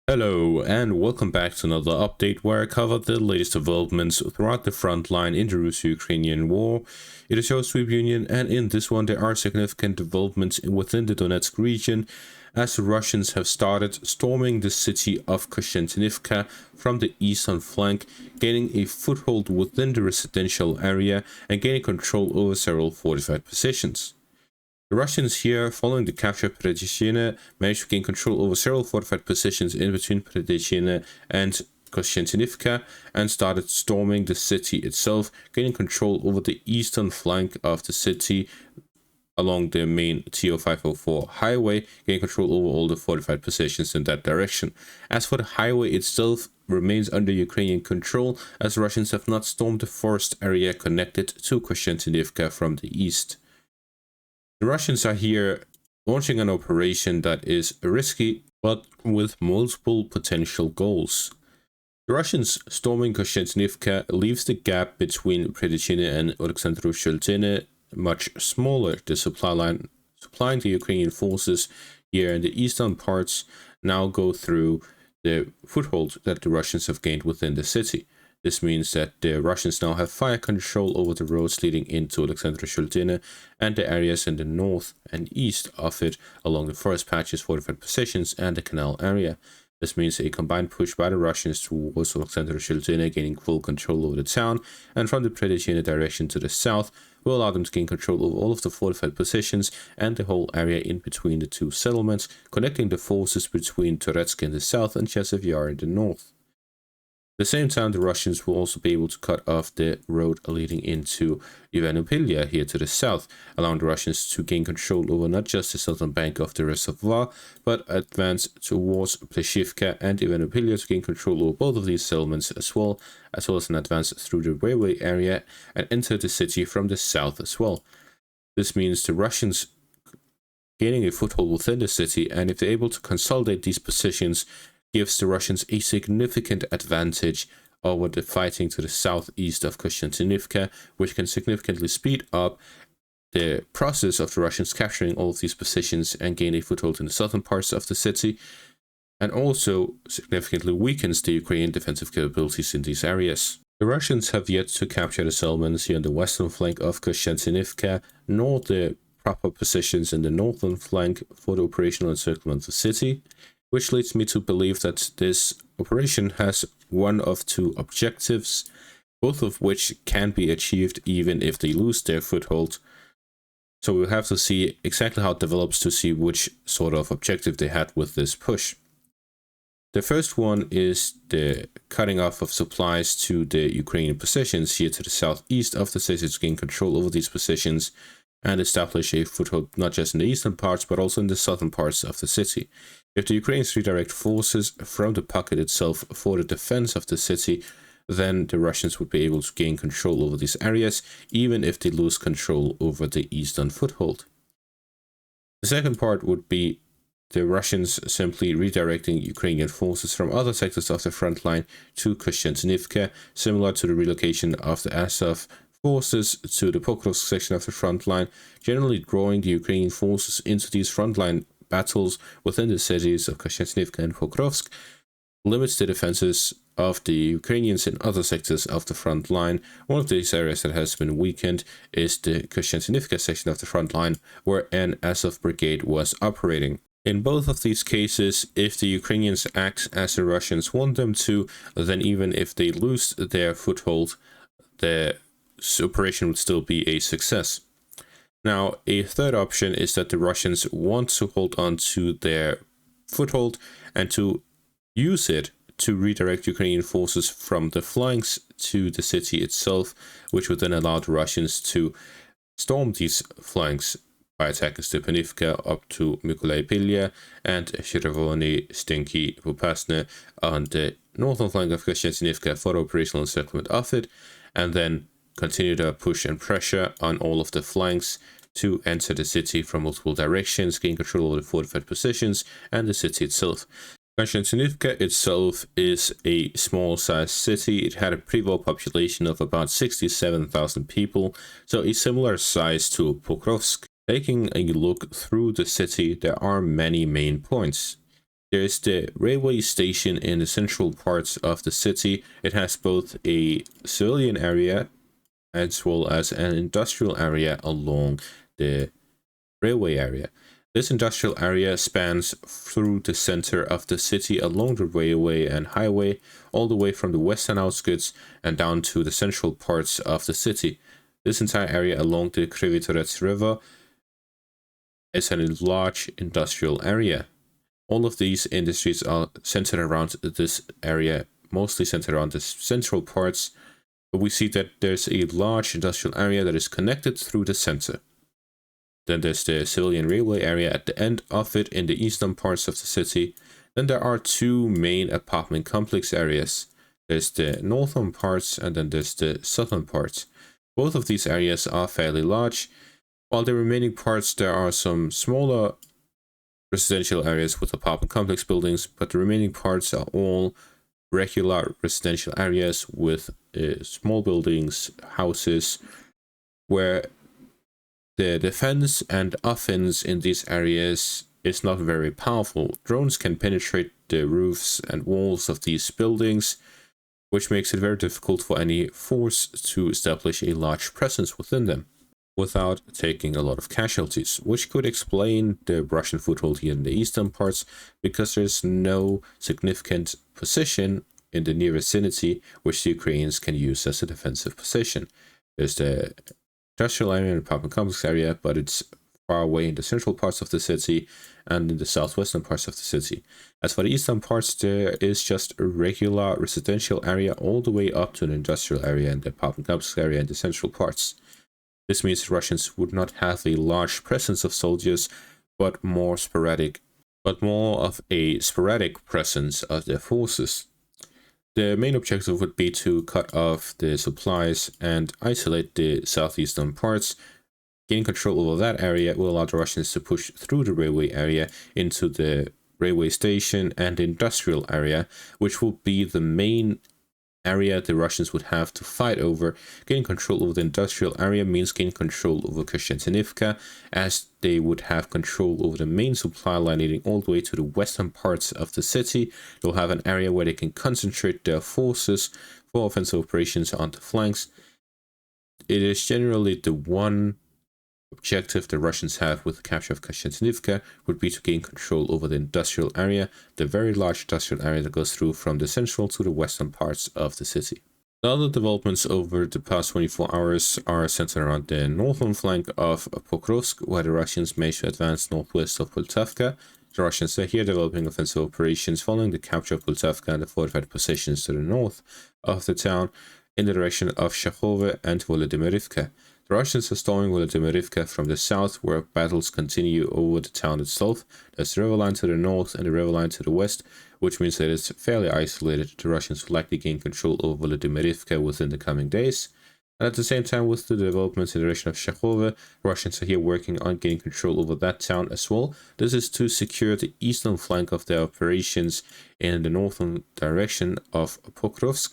Hello and welcome back to another update where I cover the latest developments throughout the front line in the Russo-Ukrainian war. It is your Sweep Union, and in this one there are significant developments within the Donetsk region as the Russians have started storming the city of Kostyantynivka from the eastern flank, gaining a foothold within the residential area and gaining control over several fortified positions. The Russians here, following the capture of Pokrovsk, managed to gain control over several fortified positions in between Pokrovsk and Kostyantynivka and started storming the city itself, gaining control over the eastern flank of the city along the main TO504 highway, gaining control over all the fortified positions in that direction. As for the highway itself, remains under Ukrainian control as Russians have not stormed the forest area connected to Kostyantynivka from the east. The Russians are here launching an operation that is risky, but with multiple potential goals. The Russians storming Kostyantynivka leaves the gap between Pokrovsk and Zaporizhzhia much smaller. The supply line supplying the Ukrainian forces here in the eastern parts now go through the foothold that the Russians have gained within the city. This means that the Russians now have fire control over the roads leading into Zaporizhzhia and the areas in the north and east of it along the forest patches, fortified positions, and the canal area. This means a combined push by the Russians towards Zaporizhzhia, gaining full control over the town, and from the Pokrovsk direction to the south will allow them to gain control over all of the fortified positions and the whole area in between the two settlements, connecting the forces between Toretsk in the south and Chasiv Yar in the north. At the same time, the Russians will also be able to cut off the road leading into Ivanopilya here to the south, allowing the Russians to gain control over not just the southern bank of the reservoir, but advance towards Pleshivka and Ivanopilya to gain control over both of these settlements as well as an advance through the railway area and enter the city from the south as well. This means the Russians gaining a foothold within the city, and if they're able to consolidate these positions, gives the Russians a significant advantage over the fighting to the southeast of Kostyantynivka, which can significantly speed up the process of the Russians capturing all of these positions and gain a foothold in the southern parts of the city, and also significantly weakens the Ukrainian defensive capabilities in these areas. The Russians have yet to capture the settlements here on the western flank of Kostyantynivka, nor the proper positions in the northern flank for the operational encirclement of the city, which leads me to believe that this operation has one of two objectives, both of which can be achieved even if they lose their foothold. So we'll have to see exactly how it develops to see which sort of objective they had with this push. The first one is the cutting off of supplies to the Ukrainian positions here to the southeast of the city to gain control over these positions and establish a foothold not just in the eastern parts but also in the southern parts of the city. If the Ukrainians redirect forces from the pocket itself for the defense of the city, then the Russians would be able to gain control over these areas, even if they lose control over the eastern foothold. The second part would be the Russians simply redirecting Ukrainian forces from other sectors of the front line to Kostyantynivka, similar to the relocation of the Azov forces to the Pokrovsk section of the front line, generally drawing the Ukrainian forces into these frontline battles within the cities of Kostyantynivka and Pokrovsk, limits the defenses of the Ukrainians in other sectors of the front line. One of these areas that has been weakened is the Kostyantynivka section of the front line, where an Azov brigade was operating. In both of these cases, if the Ukrainians act as the Russians want them to, then even if they lose their foothold, the operation would still be a success. Now, a third option is that the Russians want to hold on to their foothold and to use it to redirect Ukrainian forces from the flanks to the city itself, which would then allow the Russians to storm these flanks by attacking Stepanivka up to Mykolaiv and Chervony, Stinky, Popasne on the northern flank of Kostyantynivka for operational encirclement of it, and then continue to push and pressure on all of the flanks to enter the city from multiple directions, gain control over the fortified positions and the city itself. Kostyantynivka itself is a small-sized city. It had a pre-war population of about 67,000 people, so a similar size to Pokrovsk. Taking a look through the city, there are many main points. There's the railway station in the central parts of the city. It has both a civilian area as well as an industrial area along the railway area. This industrial area spans through the center of the city along the railway and highway, all the way from the western outskirts and down to the central parts of the city. This entire area along the Krivitoretz River is a large industrial area. All of these industries are centered around this area, mostly centered around the central parts, but we see that there's a large industrial area that is connected through the center. Then there's the civilian railway area at the end of it in the eastern parts of the city. Then there are two main apartment complex areas. There's the northern parts and then there's the southern parts. Both of these areas are fairly large, while the remaining parts there are some smaller residential areas with apartment complex buildings, but the remaining parts are all regular residential areas with small buildings, houses, where the defense and offense in these areas is not very powerful. Drones can penetrate the roofs and walls of these buildings, which makes it very difficult for any force to establish a large presence within them without taking a lot of casualties, which could explain the Russian foothold here in the eastern parts, because there's no significant position in the near vicinity which the Ukrainians can use as a defensive position. There's the industrial area and apartment complex area, but it's far away in the central parts of the city and in the southwestern parts of the city. As for the eastern parts, there is just a regular residential area all the way up to an industrial area and the apartment complex area in the central parts. This means the Russians would not have a large presence of soldiers, but more of a sporadic presence of their forces. The main objective would be to cut off the supplies and isolate the southeastern parts. Gaining control over that area will allow the Russians to push through the railway area into the railway station and industrial area, which will be the main area the Russians would have to fight over. Gaining control over the industrial area means gaining control over Kostyantynivka, as they would have control over the main supply line leading all the way to the western parts of the city. They'll have an area where they can concentrate their forces for offensive operations on the flanks. It is generally the one objective the Russians have with the capture of Kostyantynivka would be to gain control over the industrial area, the very large industrial area that goes through from the central to the western parts of the city. The other developments over the past 24 hours are centered around the northern flank of Pokrovsk, where the Russians managed to advance northwest of Poltavka. The Russians are here developing offensive operations following the capture of Poltavka and the fortified positions to the north of the town in the direction of Shachove and Volodymyrivka. The Russians are storming Volodymyrivka from the south, where battles continue over the town itself. There's the river line to the north and the river line to the west, which means that it's fairly isolated. The Russians will likely gain control over Volodymyrivka within the coming days. And at the same time, with the developments in the direction of Shachove, the Russians are here working on gaining control over that town as well. This is to secure the eastern flank of their operations in the northern direction of Pokrovsk,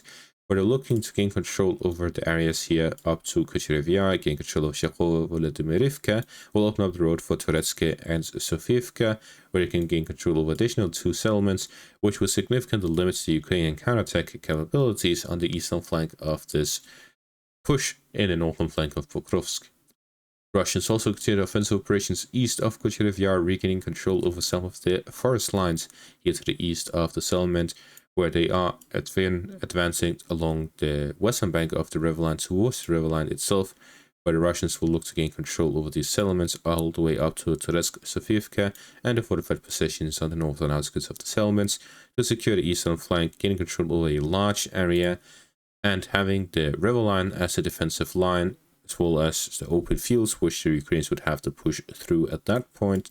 where they're looking to gain control over the areas here up to Kostyantynivka. Gain control of Shachove, Volodymyrivka will open up the road for Turetske and Sofivka, where they can gain control of additional two settlements, which will significantly limit the Ukrainian counterattack capabilities on the eastern flank of this push in the northern flank of Pokrovsk. Russians also continue offensive operations east of Kostyantynivka, regaining control over some of the forest lines here to the east of the settlement, where they are advancing along the western bank of the river line towards the river line itself, where the Russians will look to gain control over these settlements all the way up to Turetsk, Sofivka, and the fortified positions on the northern outskirts of the settlements to secure the eastern flank, gaining control over a large area, and having the river line as a defensive line, as well as the open fields which the Ukrainians would have to push through at that point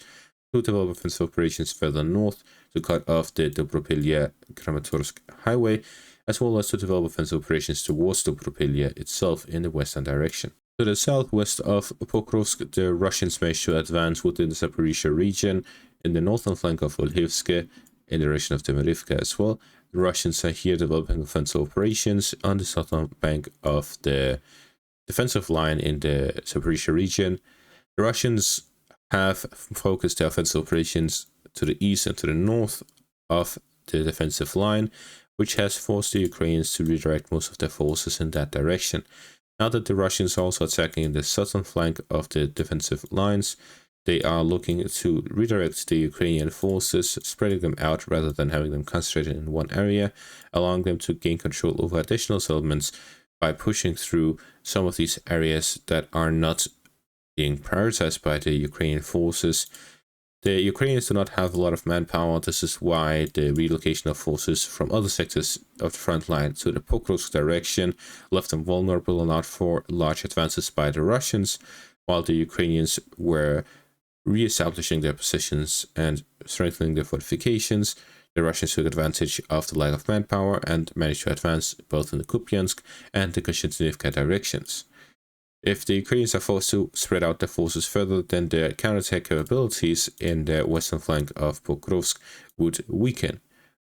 to develop offensive operations further north to cut off the Dobropilya-Kramatorsk highway, as well as to develop offensive operations towards Dobropilya itself in the western direction. To the southwest of Pokrovsk, the Russians managed to advance within the Zaporizhzhia region in the northern flank of Volhivske in the direction of Demirivka as well. The Russians are here developing offensive operations on the southern bank of the defensive line in the Zaporizhzhia region. The Russians have focused their offensive operations to the east and to the north of the defensive line, which has forced the Ukrainians to redirect most of their forces in that direction. Now that the Russians are also attacking the southern flank of the defensive lines, they are looking to redirect the Ukrainian forces, spreading them out rather than having them concentrated in one area, allowing them to gain control over additional settlements by pushing through some of these areas that are not being prioritized by the Ukrainian forces. The Ukrainians do not have a lot of manpower. This is why the relocation of forces from other sectors of the front line to the Pokrovsk direction left them vulnerable and out for large advances by the Russians, while the Ukrainians were re-establishing their positions and strengthening their fortifications. The Russians took advantage of the lack of manpower and managed to advance both in the Kupiansk and the Kostyantynivka directions. If the Ukrainians are forced to spread out their forces further, then their counterattack capabilities in the western flank of Pokrovsk would weaken.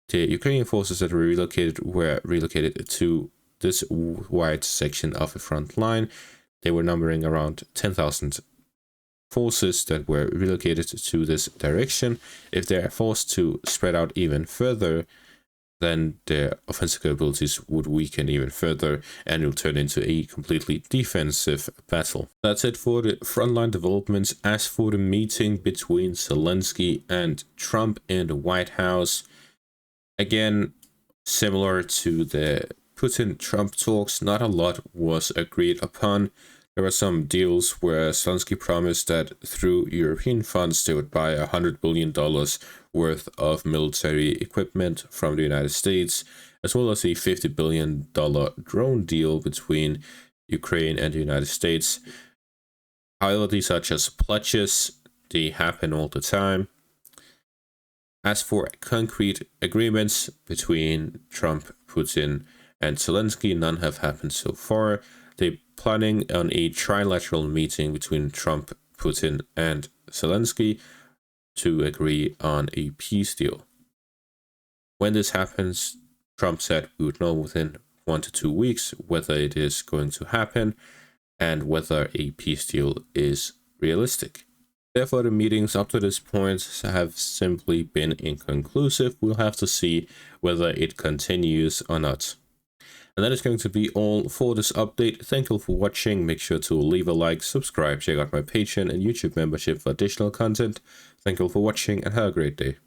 The Ukrainian forces that were relocated to this wide section of the front line. They were numbering around 10,000 forces that were relocated to this direction. If they are forced to spread out even further, then their offensive capabilities would weaken even further and will turn into a completely defensive battle. That's it for the frontline developments. As for the meeting between Zelensky and Trump in the White House, again, similar to the Putin-Trump talks, not a lot was agreed upon. There were some deals where Zelensky promised that through European funds they would buy $100 billion worth of military equipment from the United States, as well as a $50 billion drone deal between Ukraine and the United States. However, these are just pledges. They happen all the time. As for concrete agreements between Trump, Putin, and Zelensky, none have happened so far. They're planning on a trilateral meeting between Trump, Putin, and Zelensky to agree on a peace deal. When this happens, Trump said we would know within 1 to 2 weeks whether it is going to happen and whether a peace deal is realistic. Therefore, the meetings up to this point have simply been inconclusive. We'll have to see whether it continues or not. And that is going to be all for this update. Thank you for watching. Make sure to leave a like, subscribe, check out my Patreon and YouTube membership for additional content. Thank you for watching and have a great day.